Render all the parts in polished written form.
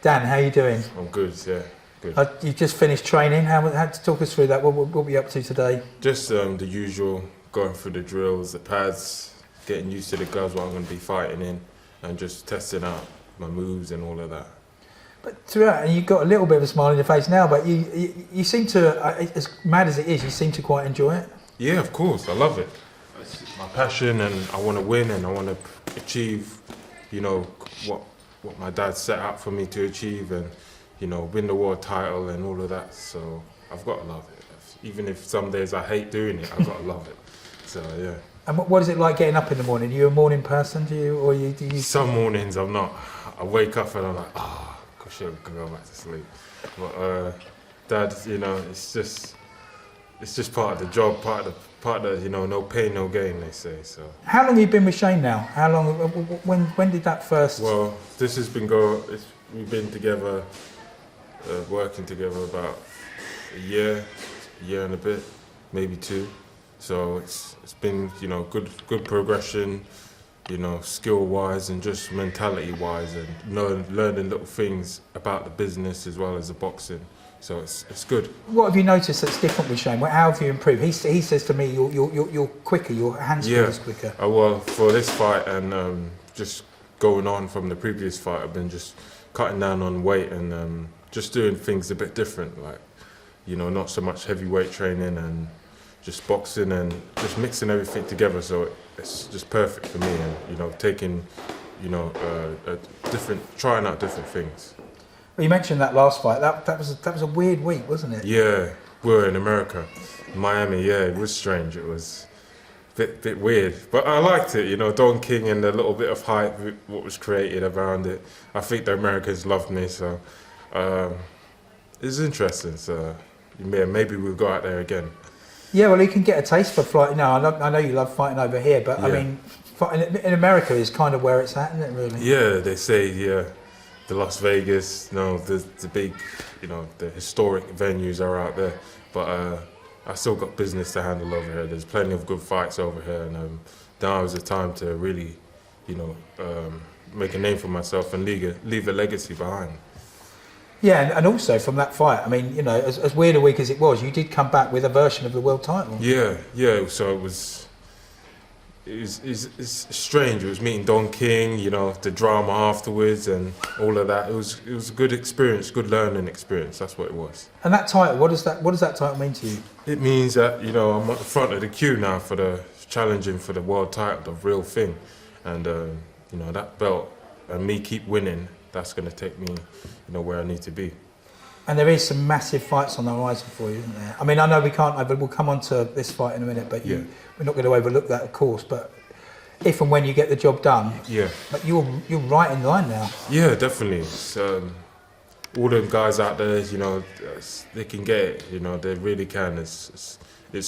Dan, how you doing? I'm good, yeah, good. You just finished training. How to talk us through that? What were you up to today? Just the usual, going through the drills, the pads, getting used to the gloves, what I'm going to be fighting in, and just testing out my moves and all of that. But throughout, and you've got a little bit of a smile on your face now, but you seem to, as mad as it is, you seem to quite enjoy it. Yeah, of course, I love it. It's my passion, and I want to win, and I want to achieve, you know, what my dad set out for me to achieve, and, you know, win the world title and all of that. So I've got to love it. Even if some days I hate doing it, I've got to love it. So yeah. And what is it like getting up in the morning? Are you a morning person? Do you? Some mornings I'm not. I wake up and I'm like, oh, gosh, I can go back to sleep. But Dad, you know, it's just part of the job, part of the, you know, no pain, no gain, they say. So. How long have you been with Shane now? How long? When did that first? Well, this has been we've been together, working together about a year and a bit, maybe 2. So it's been, you know, good progression, you know, skill-wise and just mentality-wise, and learning little things about the business as well as the boxing. So it's good. What have you noticed that's different with Shane? How have you improved? He says to me, you're quicker. Your hand speed is quicker. Well, for this fight and just going on from the previous fight, I've been just cutting down on weight and just doing things a bit different, like, you know, not so much heavyweight training and just boxing and just mixing everything together. So it's just perfect for me, and, you know, taking, you know, trying out different things. Well, you mentioned that last fight. That was a weird week, wasn't it? Yeah, we were in America, Miami. Yeah, it was strange. It was a bit weird, but I liked it. You know, Don King and the little bit of hype what was created around it. I think the Americans loved me, so it was interesting. So yeah, maybe we'll go out there again. Yeah, well, you can get a taste for fighting. No, I know you love fighting over here, but yeah. I mean, fighting in America is kind of where it's at, isn't it? Really? Yeah, they say the Las Vegas, you know, the big, you know, the historic venues are out there, but I still got business to handle over here. There's plenty of good fights over here, and now is the time to really, you know, make a name for myself and leave a legacy behind. Yeah, and also from that fight, I mean, you know, as weird a week as it was, you did come back with a version of the world title. Yeah. So it's strange. It was meeting Don King, you know, the drama afterwards and all of that. It was a good experience, good learning experience. That's what it was. And that title, what does that title mean to you? It means that, you know, I'm at the front of the queue now for the challenging for the world title, the real thing, and you know, that belt and me keep winning. That's going to take me, you know, where I need to be. And there is some massive fights on the horizon for you, isn't there? I mean, I know we'll come on to this fight in a minute, but we're not going to overlook that, of course. But if and when you get the job done, but you're right in line now. Yeah, definitely. It's, all them guys out there, you know, they can get it. You know, they really can. It's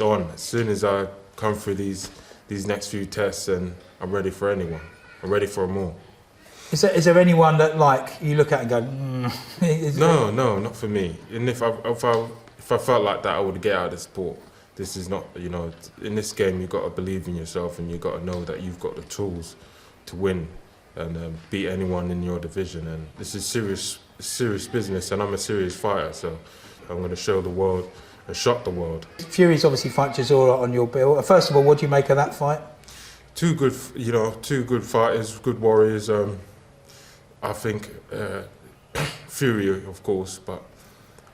on. As soon as I come through these next few tests, and I'm ready for anyone. I'm ready for them all. Is there anyone that, like, you look at and go, No, not for me. And if I felt like that, I would get out of the sport. This is not, you know, in this game you've got to believe in yourself, and you've got to know that you've got the tools to win and beat anyone in your division. And this is serious business, and I'm a serious fighter, so I'm going to show the world and shock the world. Fury's obviously fight Chisora on your bill. First of all, what do you make of that fight? Two good fighters, good warriors. I think Fury, of course, but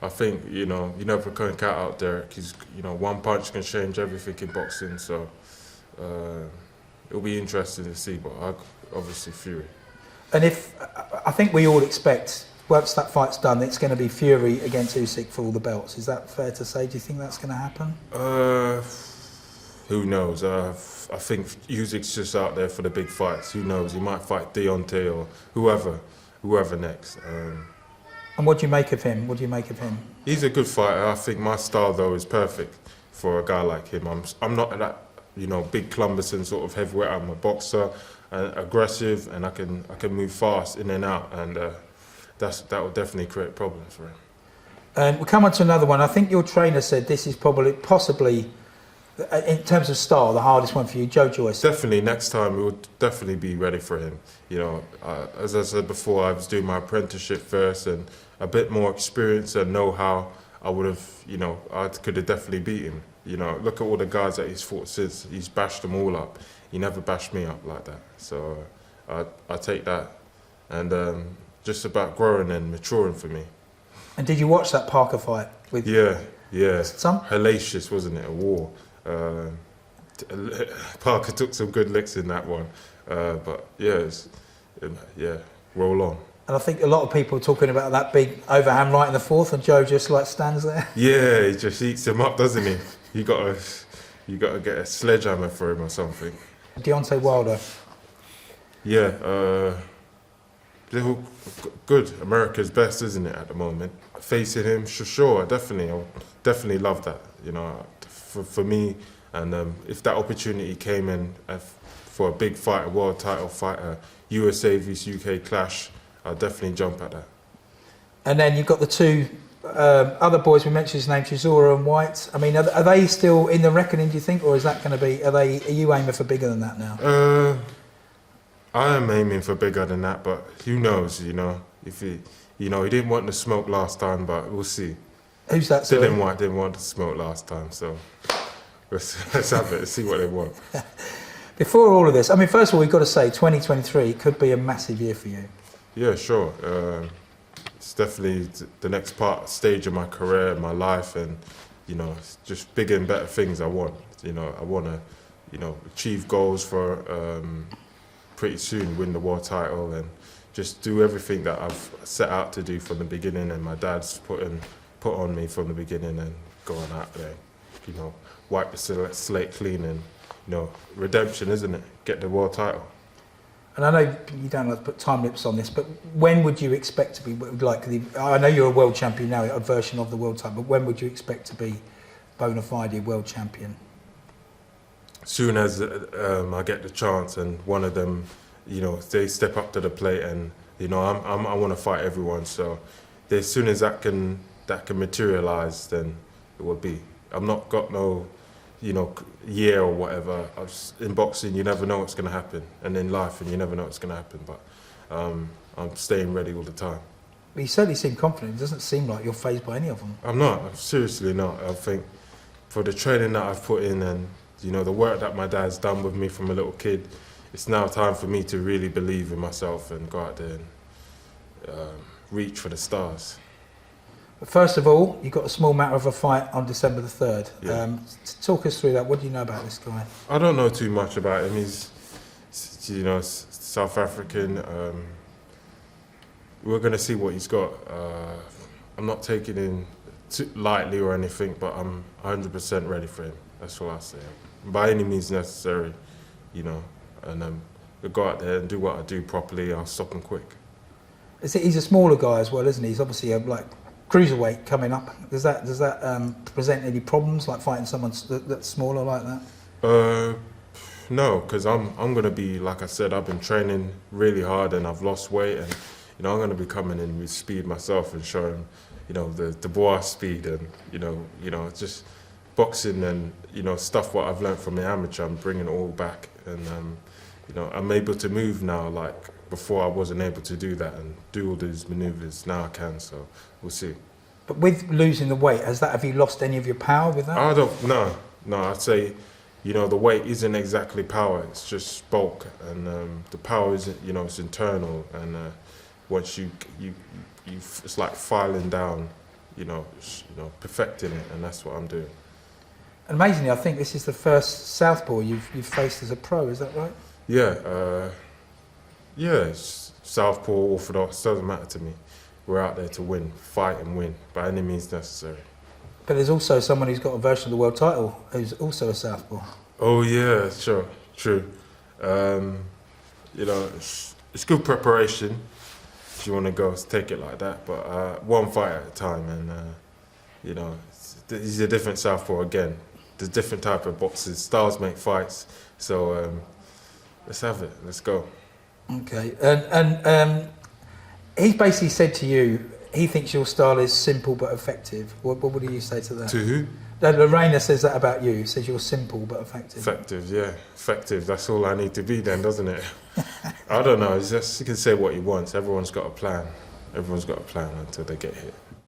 I think, you know, you never can count out Derek. He's, you know, one punch can change everything in boxing, so it'll be interesting to see, but obviously Fury. And I think we all expect, once that fight's done, it's going to be Fury against Usyk for all the belts. Is that fair to say? Do you think that's going to happen? Who knows? I think Usyk's just out there for the big fights. Who knows? He might fight Deontay or whoever next. And what do you make of him? He's a good fighter. I think my style, though, is perfect for a guy like him. I'm not that, you know, big Clumberson sort of heavyweight. I'm a boxer, aggressive, and I can move fast in and out, and that will definitely create problems for him. And we'll come on to another one. I think your trainer said this is possibly In terms of style, the hardest one for you, Joe Joyce? Definitely, next time we would definitely be ready for him. You know, as I said before, I was doing my apprenticeship first, and a bit more experience and know-how, I would have, you know, I could have definitely beat him. You know, look at all the guys that he's fought since. He's bashed them all up. He never bashed me up like that. So I take that, and just about growing and maturing for me. And did you watch that Parker fight? With Yeah. Some? Hellacious, wasn't it? A war. Parker took some good licks in that one. But yeah, roll on. And I think a lot of people are talking about that big overhand right in the fourth, and Joe just like stands there. Yeah, he just eats him up, doesn't he? You got to get a sledgehammer for him or something. Deontay Wilder. Yeah, they're all good. America's best, isn't it, at the moment? Facing him, sure, I definitely love that. You know, for me, and if that opportunity came in for a big fight, a world title fight, a USA vs UK clash, I'd definitely jump at that. And then you've got the two other boys we mentioned, his name, Chisora and White. I mean, are they still in the reckoning, do you think, or is that going to be? Are you aiming for bigger than that now? I am aiming for bigger than that, but who knows? You know, if he didn't want the smoke last time, but we'll see. Who's that? Sorry? Dylan White didn't want the smoke last time, so let's have it. Let's see what they want. Before all of this, I mean, first of all, we've got to say 2023 could be a massive year for you. Yeah, sure. It's definitely the next stage of my career, my life, and you know, it's just bigger and better things I want. You know, I want to, you know, achieve goals for pretty soon, win the world title, and just do everything that I've set out to do from the beginning, and my dad's put on me from the beginning, and going out there, you know, wipe the slate clean, and you know, redemption, isn't it? Get the world title. And I know you don't have to put time limits on this, but when would you expect to be I know you're a world champion now, a version of the world title, but when would you expect to be bona fide world champion? Soon as I get the chance, and one of them, you know, they step up to the plate, and you know, I want to fight everyone. So as soon as that can materialise, then it will be. I've not got no, you know, year or whatever. In boxing, you never know what's going to happen, and in life, and you never know what's going to happen. But I'm staying ready all the time. But you certainly seem confident. It doesn't seem like you're fazed by any of them. I'm not. I'm seriously not. I think for the training that I've put in, and you know, the work that my dad's done with me from a little kid, it's now time for me to really believe in myself and go out there and reach for the stars. But first of all, you've got a small matter of a fight on December the 3rd. Yeah. Talk us through that. What do you know about this guy? I don't know too much about him. He's, you know, South African. We're going to see what he's got. I'm not taking him too lightly or anything, but I'm 100% ready for him. That's all I say. By any means necessary, you know, and we'll go out there and do what I do properly. I'll stop him quick. He's a smaller guy as well, isn't he? He's obviously a cruiserweight coming up. Does that present any problems, like fighting someone that's smaller like that? No, because I'm going to be, like I said, I've been training really hard and I've lost weight, and you know, I'm going to be coming in with speed myself and showing, you know, the Dubois speed, and you know, just boxing and you know, stuff what I've learned from the amateur. I'm bringing it all back, and you know, I'm able to move now. Like before, I wasn't able to do that and do all these manoeuvres. Now I can, so we'll see. But with losing the weight, have you lost any of your power with that? I don't. No. I'd say, you know, the weight isn't exactly power. It's just bulk, and the power isn't. You know, it's internal, and once you it's like filing down. You know, perfecting it, and that's what I'm doing. And amazingly, I think this is the first southpaw you've faced as a pro. Is that right? Yeah. It's southpaw, orthodox, doesn't matter to me. We're out there to win, fight and win by any means necessary. But there's also someone who's got a version of the world title who's also a southpaw. Oh yeah, sure, true. You know, it's good preparation. If you want to go, take it like that. But one fight at a time, and you know, he's a different southpaw again. There's different type of boxes. Styles make fights. So let's have it. Let's go. Okay. And he's basically said to you, he thinks your style is simple but effective. What do you say to that? To who? Lerena says that about you. He says you're simple but effective. Effective, yeah. Effective. That's all I need to be then, doesn't it? I don't know. It's just, you can say what you want. Everyone's got a plan. Everyone's got a plan until they get hit.